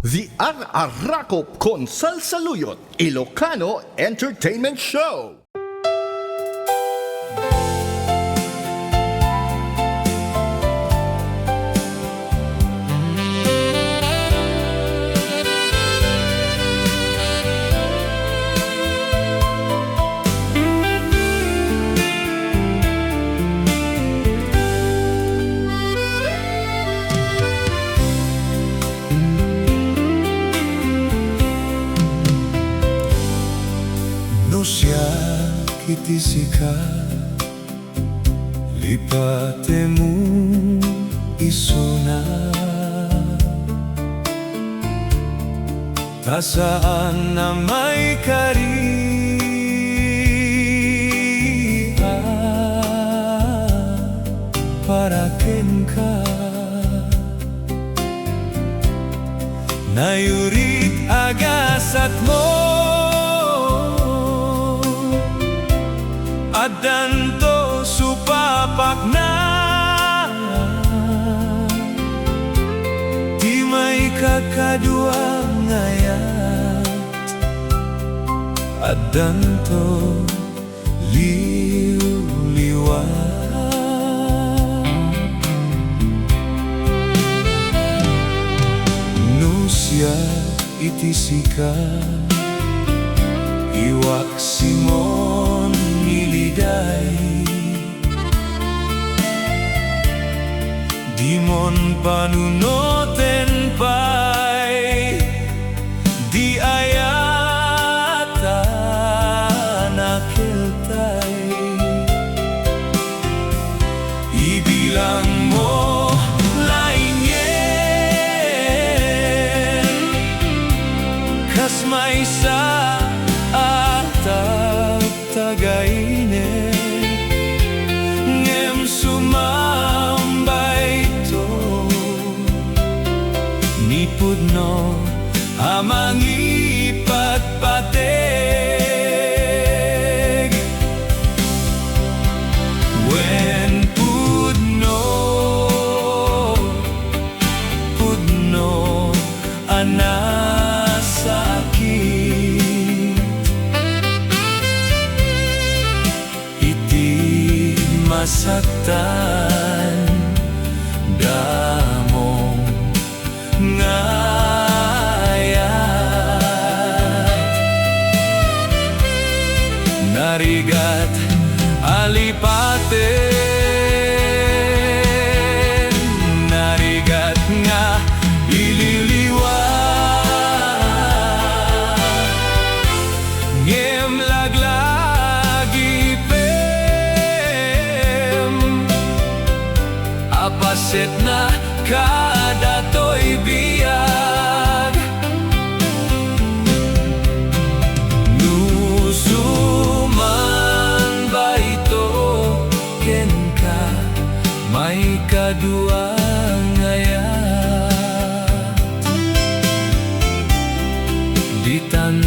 The Ar-Arakop con Salsaluyot Ilocano Entertainment Show. Siya kitisika lipatemu isuna tasaan na may kariha para kenka nayurit agasat mo adanto supapak na di may kakadua ngayat adanto liw-liwa nusya itisika iwak simon Dimon panunoten pay di ayata nakiltay ibilang mo lainyen kas may sa atag tagaine ngem sumambay to nipudno amang ipatpateg when pudno anasakit iti masaktan damong narigat alipaten narigat nga ililiwa ngem laglagi pem apaset na kadatoy biyag may kadua ngayat di tanah